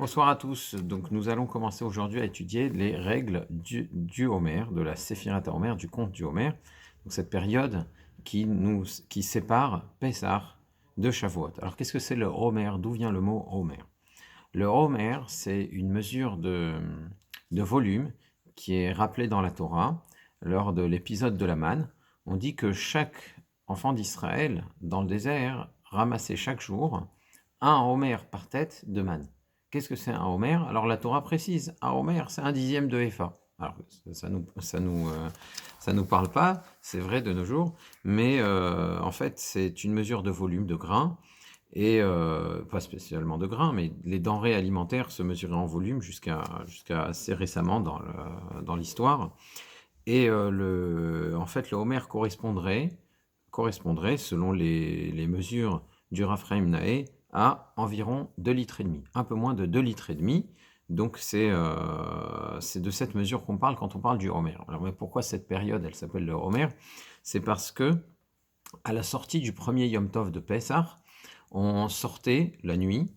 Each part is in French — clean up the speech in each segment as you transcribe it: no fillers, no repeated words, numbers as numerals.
Bonsoir à tous. Donc, nous allons commencer aujourd'hui à étudier les règles du Homer, de la Séphirat Homer, du conte du Homer. Donc, cette période qui sépare Pessah de Shavuot. Alors, qu'est-ce que c'est le Homer? D'où vient le mot Homer? Le Homer, c'est une mesure de volume qui est rappelée dans la Torah lors de l'épisode de la manne. On dit que chaque enfant d'Israël, dans le désert, ramassait chaque jour un Homer par tête de manne. Qu'est-ce que c'est un Homer? Alors la Torah précise, un Homer, c'est un dixième de Epha. Alors ça nous parle pas, c'est vrai de nos jours, mais en fait c'est une mesure de volume de grains et pas spécialement de grains, mais les denrées alimentaires se mesuraient en volume jusqu'à assez récemment dans l'histoire. Et en fait le Homer correspondrait selon les mesures du Raphaïm Naé à environ 2 litres et demi, un peu moins de 2 litres et demi. Donc c'est de cette mesure qu'on parle quand on parle du Homer. Alors mais pourquoi cette période elle s'appelle le Homer? C'est parce que à la sortie du premier Yom Tov de Pessah, on sortait la nuit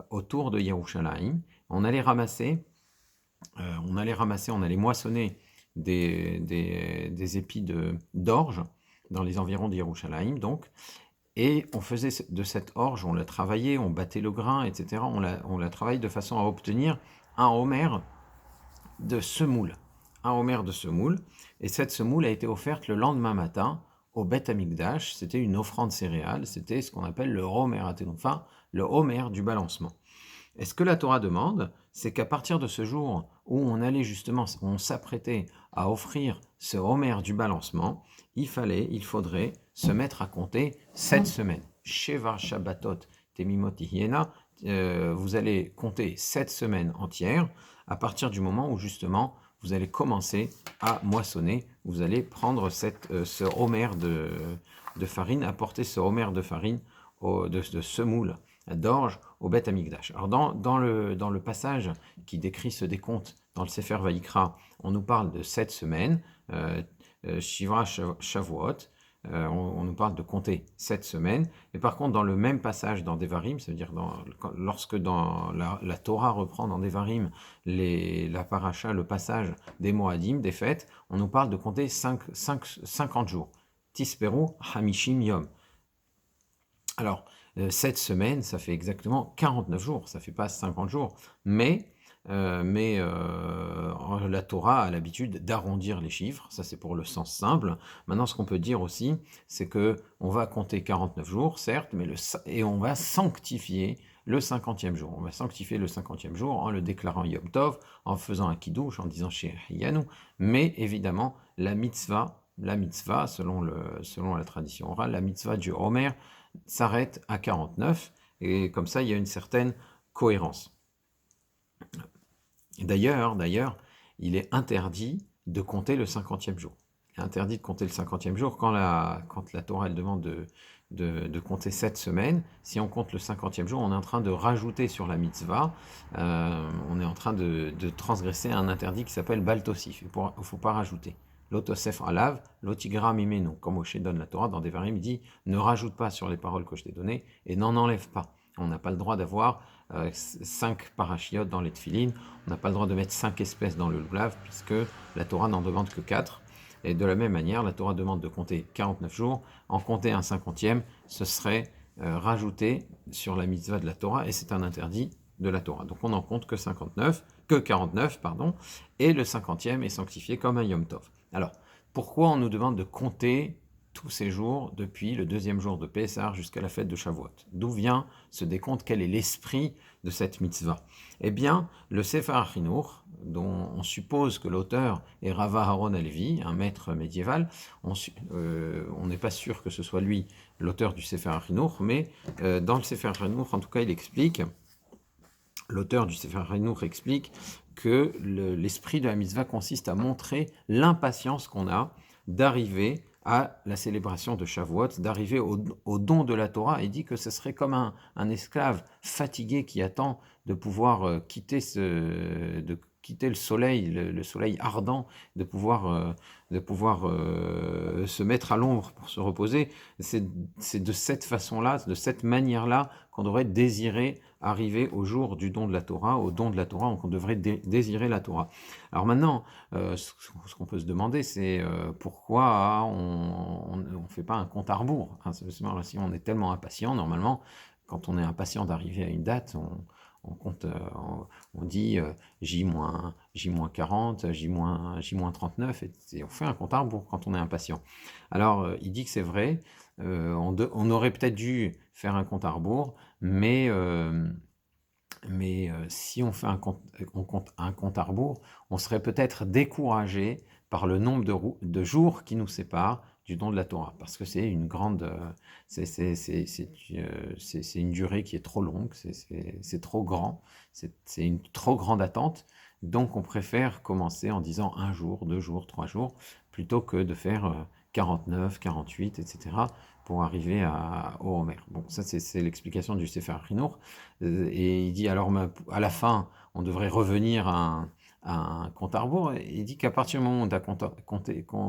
autour de Yerushalayim, on allait on allait moissonner des épis d'orge dans les environs de Yerushalayim, donc, et on faisait de cette orge, on la travaillait, on battait le grain, etc. On la travaille de façon à obtenir un homer de semoule. Un homer de semoule. Et cette semoule a été offerte le lendemain matin au Beth Amikdash. C'était une offrande céréale. C'était ce qu'on appelle le homer enfin le homer du balancement. Et ce que la Torah demande, c'est qu'à partir de ce jour où on s'apprêtait à offrir ce homer du balancement, il faudrait se mettre à compter 7 semaines. Sheva Shabbatot Temimot Hiena, vous allez compter 7 semaines entières à partir du moment où justement vous allez commencer à moissonner. Vous allez prendre ce homer de farine, apporter ce homer de farine, de semoule d'orge au Beth Amikdash. Alors dans le passage qui décrit ce décompte dans le Sefer Vaïkra, on nous parle de 7 semaines, Shivra Shavuot, on nous parle de compter 7 semaines, et par contre dans le même passage dans Devarim, c'est-à-dire lorsque dans la Torah reprend dans Devarim la paracha, le passage des Moadim, des fêtes, on nous parle de compter 50 jours. Tisperu Hamishim Yom. Alors, 7 semaines, ça fait exactement 49 jours, ça ne fait pas 50 jours. Mais la Torah a l'habitude d'arrondir les chiffres, ça c'est pour le sens simple. Maintenant, ce qu'on peut dire aussi, c'est qu'on va compter 49 jours, certes, et on va sanctifier le 50e jour. On va sanctifier le 50e jour en le déclarant Yom Tov, en faisant un kiddush, en disant Shehianu. Mais évidemment, la mitzvah, selon la tradition orale, la mitzvah du Homer s'arrête à 49, et comme ça, il y a une certaine cohérence. D'ailleurs, il est interdit de compter le 50e jour. Il est interdit de compter le 50e jour quand la Torah elle demande de compter 7 semaines. Si on compte le 50e jour, on est en train de rajouter sur la mitzvah, on est en train de transgresser un interdit qui s'appelle Baltosif. Il ne faut pas rajouter. L'otosef alav, l'otigra mimenu. Comme Moshe donne la Torah dans Devarim, il dit ne rajoute pas sur les paroles que je t'ai données et n'en enlève pas. On n'a pas le droit d'avoir 5 parachiotes dans les tefilines, on n'a pas le droit de mettre 5 espèces dans le lulav, puisque la Torah n'en demande que 4. Et de la même manière, la Torah demande de compter 49 jours. En compter un 50e, ce serait rajouter sur la mitzvah de la Torah, et c'est un interdit de la Torah. Donc on n'en compte que 49, et le 50e est sanctifié comme un Yom Tov. Alors, pourquoi on nous demande de compter tous ces jours depuis le deuxième jour de Pessah jusqu'à la fête de Shavuot? D'où vient ce décompte? Quel est l'esprit de cette mitzvah? Eh bien, le Sefer HaChinuch, dont on suppose que l'auteur est Rava Aaron Halevi, un maître médiéval, on n'est pas sûr que ce soit lui l'auteur du Sefer HaChinuch, mais dans le Sefer HaChinuch, en tout cas, l'auteur du Sefer HaChinuch explique que l'esprit de la mitzvah consiste à montrer l'impatience qu'on a d'arriver à la célébration de Shavuot, d'arriver au don de la Torah, et dit que ce serait comme un esclave fatigué qui attend de pouvoir quitter le soleil, le soleil ardent, de pouvoir se mettre à l'ombre pour se reposer. C'est de cette façon-là, de cette manière-là, qu'on devrait désirer arriver au jour du don de la Torah, au don de la Torah, on devrait désirer la Torah. Alors maintenant, ce qu'on peut se demander, c'est pourquoi on ne fait pas un compte à rebours, hein. Si on est tellement impatient, normalement, quand on est impatient d'arriver à une date, on compte, on dit J-40, J-39, et on fait un compte à rebours quand on est impatient. Alors, il dit que c'est vrai, on aurait peut-être dû faire un compte à rebours, mais si on fait un compte à rebours, on serait peut-être découragé par le nombre de jours qui nous séparent du don de la Torah, parce que c'est une grande, c'est une durée qui est trop longue, c'est trop grand, c'est une trop grande attente, donc on préfère commencer en disant un jour, 2 jours, 3 jours, plutôt que de faire 49, 48, etc., pour arriver au Homer. Bon, ça c'est l'explication du Sefer Hinour. Et il dit alors à la fin, on devrait revenir à un compte à rebours. Et il dit qu'à partir du moment où on a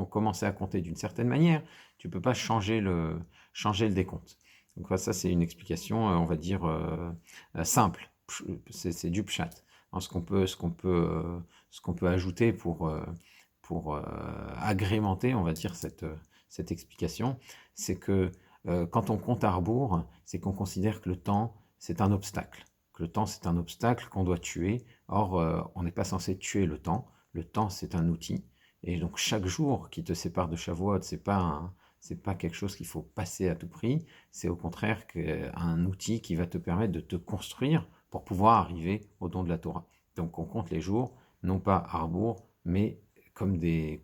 commencé à compter d'une certaine manière, tu ne peux pas changer le décompte. Donc ça c'est une explication, on va dire, simple. C'est du pshat. Alors, ce qu'on peut ajouter pour agrémenter, on va dire, cette explication, c'est que quand on compte à rebours, c'est qu'on considère que le temps, c'est un obstacle. Que le temps, c'est un obstacle qu'on doit tuer. Or, on n'est pas censé tuer le temps. Le temps, c'est un outil. Et donc, chaque jour qui te sépare de Shavuot, c'est pas quelque chose qu'il faut passer à tout prix. C'est au contraire un outil qui va te permettre de te construire pour pouvoir arriver au don de la Torah. Donc, on compte les jours, non pas à rebours, mais comme des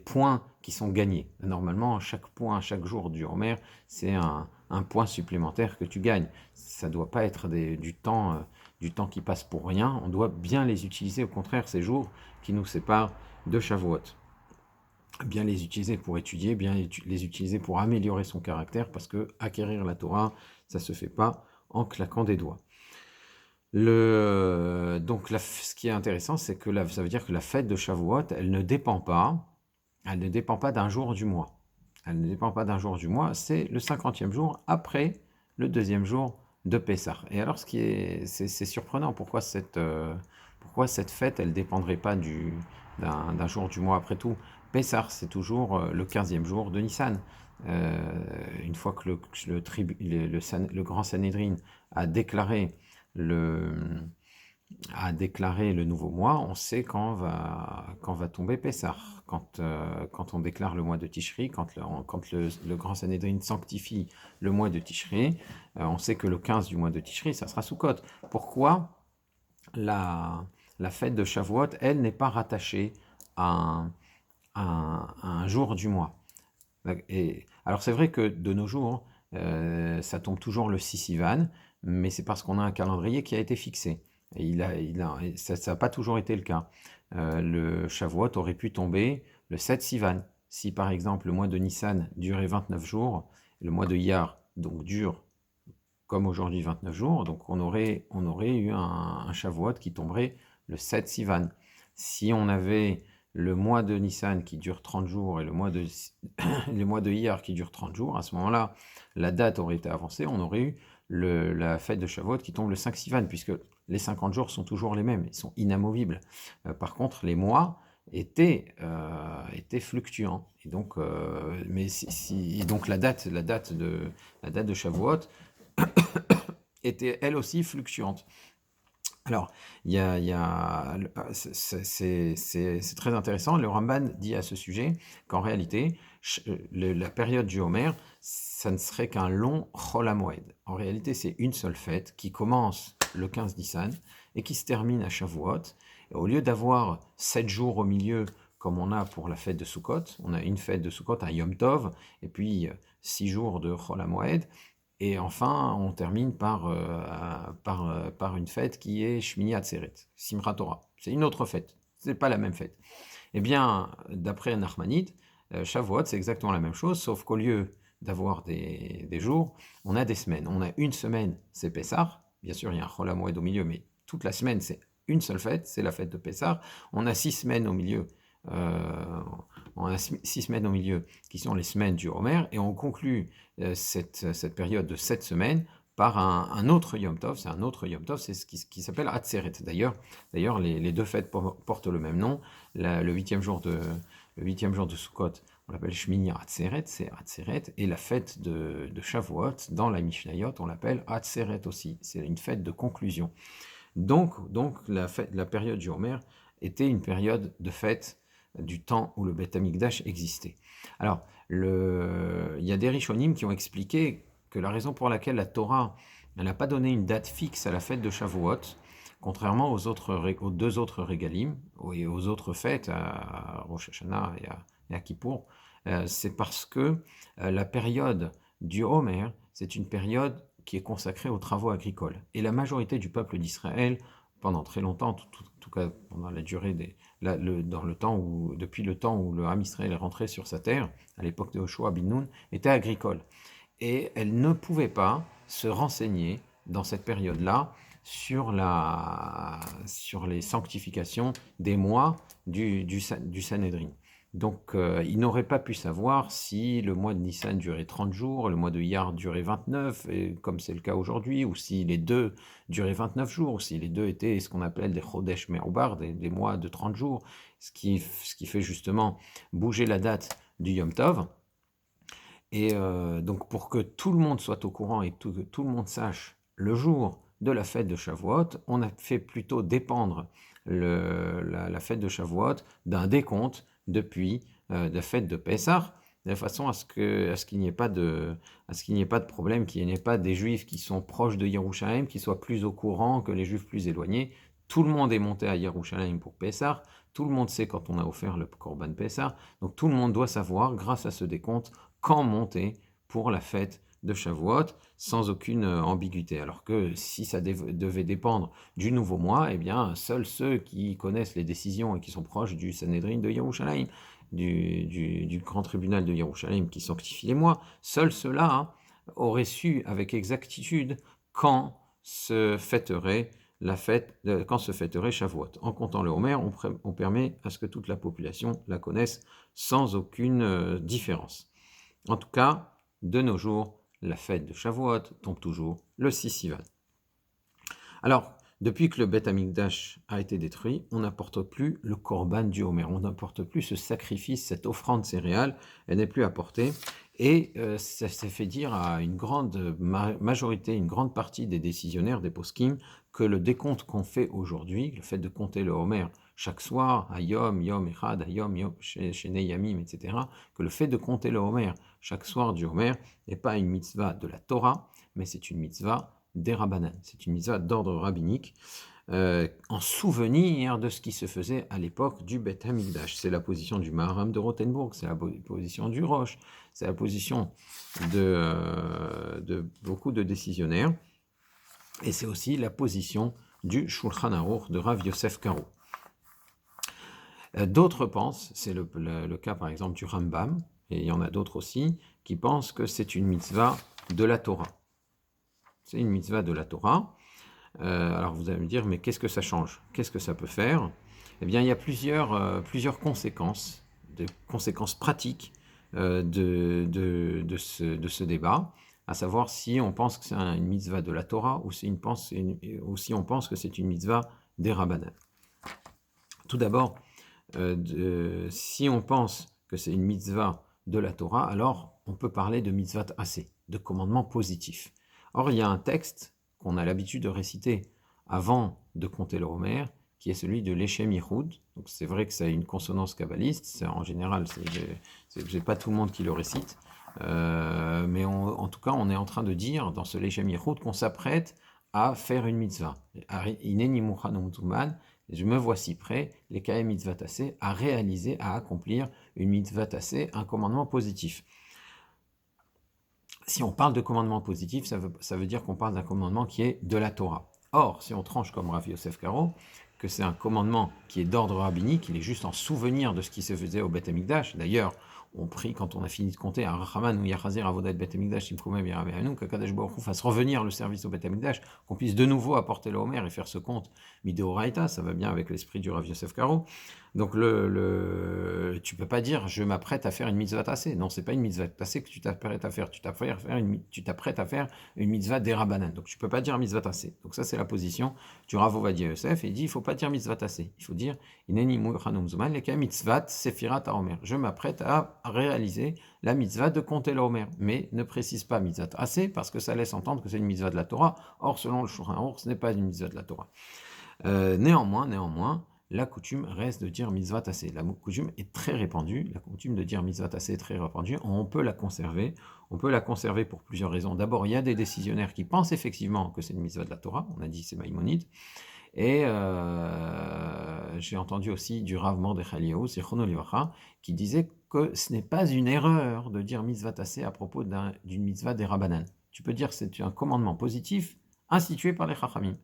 points qui sont gagnés. Normalement, chaque point, chaque jour du Homer, c'est un point supplémentaire que tu gagnes. Ça ne doit pas être du temps qui passe pour rien. On doit bien les utiliser, au contraire, ces jours qui nous séparent de Shavuot. Bien les utiliser pour étudier, bien les utiliser pour améliorer son caractère, parce que acquérir la Torah, ça ne se fait pas en claquant des doigts. Donc, ce qui est intéressant, c'est que ça veut dire que la fête de Shavuot, elle ne dépend pas d'un jour du mois. Elle ne dépend pas d'un jour du mois, c'est le 50e jour après le deuxième jour de Pessah. Et alors, c'est surprenant, pourquoi cette fête, elle ne dépendrait pas d'un jour du mois après tout. Pessah, c'est toujours le 15e jour de Nissan. Une fois que le grand Sanhédrin a déclaré le nouveau mois, on sait quand va tomber Pessah. Quand on déclare le mois de Tishri, quand le grand Sanhédrin sanctifie le mois de Tishri, on sait que le 15 du mois de Tishri, ça sera Sukkot. Pourquoi la fête de Shavuot, elle, n'est pas rattachée à un jour du mois? Et, alors c'est vrai que de nos jours, ça tombe toujours le 6 Sivan, mais c'est parce qu'on a un calendrier qui a été fixé. Et ça n'a pas toujours été le cas. Le Shavuot aurait pu tomber le 7 Sivan. Si par exemple le mois de Nissan durait 29 jours, le mois de Iyar donc dure comme aujourd'hui 29 jours, donc on aurait eu un Shavuot qui tomberait le 7 Sivan. Si on avait le mois de Nissan qui dure 30 jours et le mois de Iyar qui dure 30 jours, à ce moment-là, la date aurait été avancée, on aurait eu la fête de Shavuot qui tombe le 5 Sivan, puisque les 50 jours sont toujours les mêmes, ils sont inamovibles. Par contre, les mois étaient fluctuants. Et donc, donc la date de Shavuot était elle aussi fluctuante. Alors, c'est très intéressant. Le Ramban dit à ce sujet qu'en réalité, la période du Homer, ça ne serait qu'un long Chol HaMoed. En réalité, c'est une seule fête qui commence le 15 Nissan et qui se termine à Shavuot. Et au lieu d'avoir 7 jours au milieu, comme on a pour la fête de Sukkot, on a une fête de Sukkot, un Yom Tov, et puis 6 jours de Chol HaMoed. Et enfin, on termine par une fête qui est Shmini Atzeret, Simchat Torah. C'est une autre fête, ce n'est pas la même fête. Eh bien, d'après Nachmanide, Shavuot, c'est exactement la même chose, sauf qu'au lieu d'avoir des jours, on a des semaines. On a une semaine, c'est Pessah. Bien sûr, il y a un Chol HaMoed au milieu, mais toute la semaine, c'est une seule fête, c'est la fête de Pessah. On a 6 semaines au milieu. On a 6 semaines au milieu qui sont les semaines du Homer, et on conclut cette période de 7 semaines par un autre Yom Tov. C'est un autre Yom Tov, c'est ce qui s'appelle Atzeret. D'ailleurs, les deux fêtes portent le même nom. Le huitième jour de Sukkot, on l'appelle Shmini Atzeret, c'est Atzeret, et la fête de Shavuot, dans la Mishnayot, on l'appelle Atzeret aussi. C'est une fête de conclusion. Donc la période du Homer était une période de fête du temps où le Beth Amikdash existait. Alors, il y a des Rishonim qui ont expliqué que la raison pour laquelle la Torah n'a pas donné une date fixe à la fête de Shavuot, contrairement aux deux autres régalim et aux autres fêtes, à Rosh Hashanah et à Kippour, c'est parce que la période du Homer, c'est une période qui est consacrée aux travaux agricoles. Et la majorité du peuple d'Israël, pendant très longtemps, en tout cas pendant la durée depuis le temps où le Ham Israël est rentré sur sa terre, à l'époque de Hoshua bin Nun, était agricole. Et elle ne pouvait pas se renseigner dans cette période-là sur les sanctifications des mois du Sanhédrin. Donc, il n'aurait pas pu savoir si le mois de Nissan durait 30 jours, le mois de Iyar durait 29, et comme c'est le cas aujourd'hui, ou si les deux duraient 29 jours, ou si les deux étaient ce qu'on appelle des Chodesh Me'oubar, des mois de 30 jours, ce qui fait justement bouger la date du Yom Tov. Et donc, pour que tout le monde soit au courant et que tout le monde sache le jour de la fête de Shavuot, on a fait plutôt dépendre la fête de Shavuot d'un décompte depuis la fête de Pessah, de façon à ce qu'il n'y ait pas de problème, qu'il n'y ait pas des Juifs qui sont proches de Yerushalayim, qui soient plus au courant que les Juifs plus éloignés. Tout le monde est monté à Yerushalayim pour Pessah, tout le monde sait quand on a offert le Korban Pessah, donc tout le monde doit savoir, grâce à ce décompte, quand monter pour la fête de Shavuot, sans aucune ambiguïté. Alors que si ça devait dépendre du nouveau mois, eh bien, seuls ceux qui connaissent les décisions et qui sont proches du Sanhédrin de Yerushalayim, du grand tribunal de Yerushalayim qui sanctifie les mois, seuls ceux-là auraient su avec exactitude quand se fêterait Shavuot. En comptant le Homer, on permet à ce que toute la population la connaisse sans aucune différence. En tout cas, de nos jours, la fête de Shavuot tombe toujours le 6 Sivan. Alors, depuis que le Beth Amikdash a été détruit, on n'apporte plus le korban du Homer, on n'apporte plus ce sacrifice, cette offrande céréale, elle n'est plus apportée. Et ça s'est fait dire à une grande majorité, une grande partie des décisionnaires, des poskim, que le décompte qu'on fait aujourd'hui, le fait de compter le Homer chaque soir, à Yom Echad, à Yom, chez Yamim, etc., que le fait de compter le Homer chaque soir du Homer n'est pas une mitzvah de la Torah, mais c'est une mitzvah des Rabbanan, c'est une mitzvah d'ordre rabbinique, en souvenir de ce qui se faisait à l'époque du Beth Amikdash. C'est la position du Maharam de Rothenburg, c'est la position du Roche, c'est la position de beaucoup de décisionnaires, et c'est aussi la position du Shulchan Aruch de Rav Yosef Karo. D'autres pensent, c'est le cas par exemple du Rambam, et il y en a d'autres aussi, qui pensent que c'est une mitzvah de la Torah. C'est une mitzvah de la Torah. Alors vous allez me dire, mais qu'est-ce que ça change? Qu'est-ce que ça peut faire? Eh bien, il y a plusieurs conséquences, des conséquences pratiques de ce débat, à savoir si on pense que c'est une mitzvah de la Torah ou si on pense que c'est une mitzvah des Rabbanan. Tout d'abord, si on pense que c'est une mitzvah de la Torah, alors on peut parler de mitzvah assez, de commandement positif. Or, il y a un texte qu'on a l'habitude de réciter avant de compter le Homer, qui est celui de l'Echem Yichud. Donc c'est vrai que ça a une consonance kabbaliste, en général, c'est pas tout le monde qui le récite, mais en tout cas, on est en train de dire dans ce l'Echem Yichud qu'on s'apprête à faire une mitzvah. Ineni muchan u'mtuman, je me voici prêt, les Kaem mitzvah tassé, à réaliser, à accomplir une mitzvah tassé, un commandement positif. Si on parle de commandement positif, ça veut dire qu'on parle d'un commandement qui est de la Torah. Or, si on tranche comme Rav Yosef Karo, que c'est un commandement qui est d'ordre rabbinique, il est juste en souvenir de ce qui se faisait au Beth Amikdash. D'ailleurs, on prie quand on a fini de compter à Rachaman ou Yachazir Avodat Bet Amikdash, Simkoumem Yaraveanu, qu'Akadosh Baruch Hu fasse revenir le service au Bet Amikdash, qu'on puisse de nouveau apporter le Homer et faire ce compte Midéoraïta, ça va bien avec l'esprit du Rav Yosef Karo. Donc tu peux pas dire je m'apprête à faire une mitzvah tassée. Non, c'est pas une mitzvah tassée que tu t'apprêtes à faire. Tu t'apprêtes à faire une mitzvah derabanan. Donc tu peux pas dire mitzvah tassée. Donc ça c'est la position du Rav Ovadia Yosef. Et il dit il faut pas dire mitzvah tassée. Il faut dire ineni mu'chanum zuman leka mitzvat sefirat haomer. Je m'apprête à réaliser la mitzvah de compter le Homer. Mais ne précise pas mitzvah tassée parce que ça laisse entendre que c'est une mitzvah de la Torah. Or selon le Shulchan Aruch, ce n'est pas une mitzvah de la Torah. Néanmoins, la coutume reste de dire mitzvah tassée. La coutume est très répandue. La coutume de dire mitzvah tassée est très répandue. On peut la conserver. On peut la conserver pour plusieurs raisons. D'abord, il y a des décisionnaires qui pensent effectivement que c'est une mitzvah de la Torah. On a dit c'est Maïmonide. Et j'ai entendu aussi du Rav Mordechai Eliyahu, Zichrono Livracha, qui disait que ce n'est pas une erreur de dire mitzvah tassée à propos d'une mitzvah des Rabbanan. Tu peux dire que c'est un commandement positif institué par les Chachamim.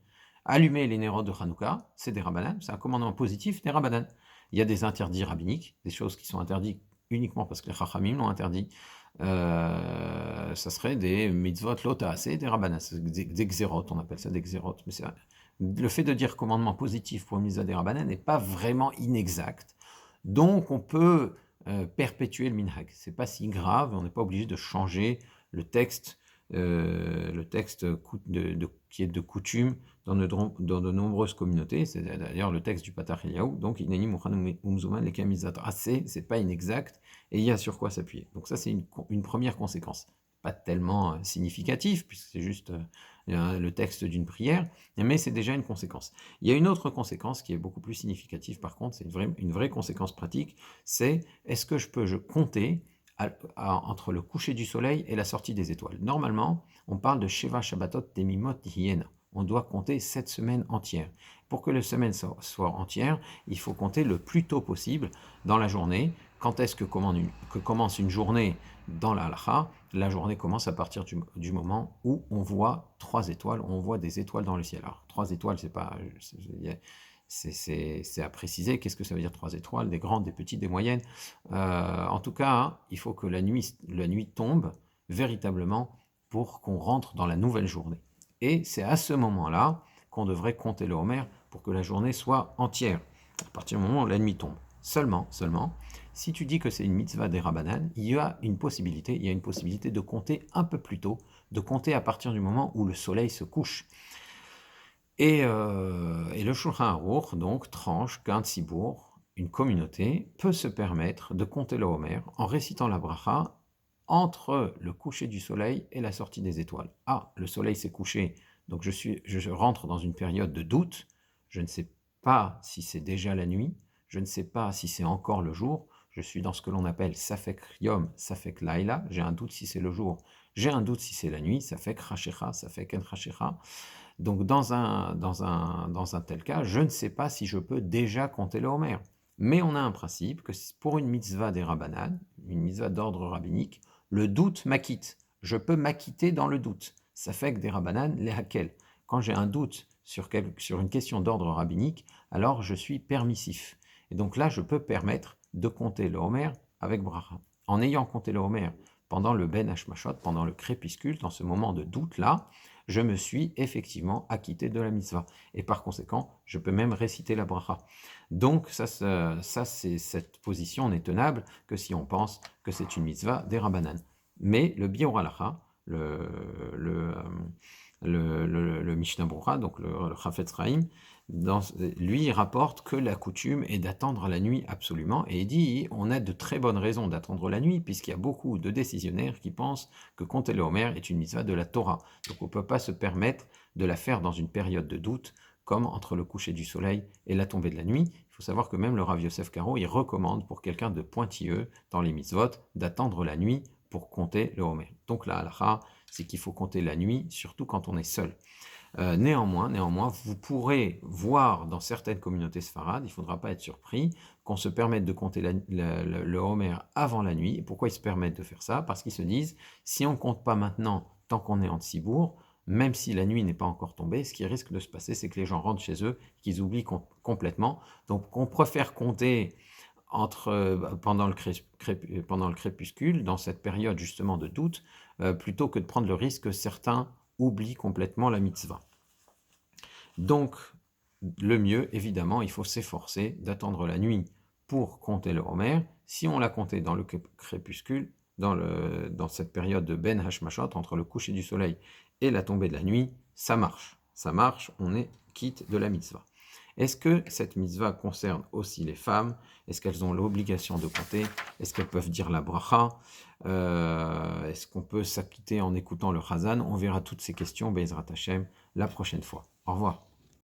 Allumer les nérodes de Hanouka, c'est des Rabbanan, c'est un commandement positif des Rabbanan. Il y a des interdits rabbiniques, des choses qui sont interdites uniquement parce que les Chachamim l'ont interdit. Ça serait des mitzvot lota'aseh, des Rabbanan, des xérot, on appelle ça des xérot. Mais le fait de dire commandement positif pour une mitzvah des Rabbanan n'est pas vraiment inexact. Donc on peut perpétuer le minhag. C'est pas si grave, on n'est pas obligé de changer le texte qui est de coutume dans de nombreuses communautés. C'est d'ailleurs le texte du Patach Eliyahu. Donc, Ineni Mouchanum Umzuman les Kamizat assez, c'est pas inexact, et il y a sur quoi s'appuyer. Donc ça, c'est une première conséquence. Pas tellement significatif, puisque c'est juste le texte d'une prière, mais c'est déjà une conséquence. Il y a une autre conséquence qui est beaucoup plus significative, par contre, c'est une vraie conséquence pratique, c'est est-ce que je peux compter entre le coucher du soleil et la sortie des étoiles. Normalement, on parle de Sheva Shabbatot Temimot Hiena. On doit compter 7 semaines entières. Pour que la semaine soit entière, il faut compter le plus tôt possible dans la journée. Quand est-ce que commence une journée dans la halakha? La journée commence à partir du moment où on voit 3 étoiles, on voit des étoiles dans le ciel. Alors, 3 étoiles, c'est pas... C'est à préciser, qu'est-ce que ça veut dire 3 étoiles, des grandes, des petites, des moyennes. En tout cas, hein, il faut que la nuit tombe véritablement pour qu'on rentre dans la nouvelle journée. Et c'est à ce moment-là qu'on devrait compter le Homer pour que la journée soit entière, à partir du moment où la nuit tombe. Seulement, si tu dis que c'est une mitzvah des Rabbanan, il y a une possibilité de compter un peu plus tôt, de compter à partir du moment où le soleil se couche. Et le Shulchan Aruch, donc, tranche qu'un tzibour, une communauté, peut se permettre de compter le Homer en récitant la bracha entre le coucher du soleil et la sortie des étoiles. Ah, le soleil s'est couché, donc je rentre dans une période de doute, je ne sais pas si c'est déjà la nuit, je ne sais pas si c'est encore le jour, je suis dans ce que l'on appelle Safek Yom, Safek Laila, j'ai un doute si c'est le jour, j'ai un doute si c'est la nuit, Safek Rashecha, Safek En Rashecha. Donc dans un tel cas, je ne sais pas si je peux déjà compter le Homer. Mais on a un principe que pour une mitzvah des Rabbanan, une mitzvah d'ordre rabbinique, le doute m'acquitte. Je peux m'acquitter dans le doute. Ça fait que des Rabbanan, les hakel. Quand j'ai un doute sur une question d'ordre rabbinique, alors je suis permissif. Et donc là, je peux permettre de compter le Homer avec bracha. En ayant compté le Homer pendant le Ben Hashmashot, pendant le crépuscule, dans ce moment de doute-là, je me suis effectivement acquitté de la mitzvah. Et par conséquent, je peux même réciter la bracha. Donc, cette position n'est tenable que si on pense que c'est une mitzvah des Rabbanan. Mais le Biur Halacha, le Mishnah Brura, donc le Chafetz Chaim, lui rapporte que la coutume est d'attendre la nuit absolument, et il dit on a de très bonnes raisons d'attendre la nuit, puisqu'il y a beaucoup de décisionnaires qui pensent que compter le Homer est une mitzvah de la Torah. Donc on ne peut pas se permettre de la faire dans une période de doute, comme entre le coucher du soleil et la tombée de la nuit. Il faut savoir que même le Rav Yosef Karo, il recommande pour quelqu'un de pointilleux dans les mitzvot d'attendre la nuit pour compter le Homer. Donc la halakha, c'est qu'il faut compter la nuit, surtout quand on est seul. Néanmoins, vous pourrez voir dans certaines communautés sfarades, il ne faudra pas être surpris, qu'on se permette de compter le Homer avant la nuit. Et pourquoi ils se permettent de faire ça? Parce qu'ils se disent, si on ne compte pas maintenant, tant qu'on est en Tzibour, même si la nuit n'est pas encore tombée. Ce qui risque de se passer, c'est que les gens rentrent chez eux, qu'ils oublient complètement. Donc on préfère compter pendant le crépuscule, dans cette période justement de doute, plutôt que de prendre le risque que certains oublient complètement la mitzvah. Donc, le mieux, évidemment, il faut s'efforcer d'attendre la nuit pour compter le Homer. Si on l'a compté dans le crépuscule, dans cette période de Ben Hashmashot, entre le coucher du soleil et la tombée de la nuit, ça marche. Ça marche, on est quitte de la mitzvah. Est-ce que cette mitzvah concerne aussi les femmes? Est-ce qu'elles ont l'obligation de compter? Est-ce qu'elles peuvent dire la bracha? Est-ce qu'on peut s'acquitter en écoutant le chazan? On verra toutes ces questions, Be'ezrat Hashem, la prochaine fois. Au revoir.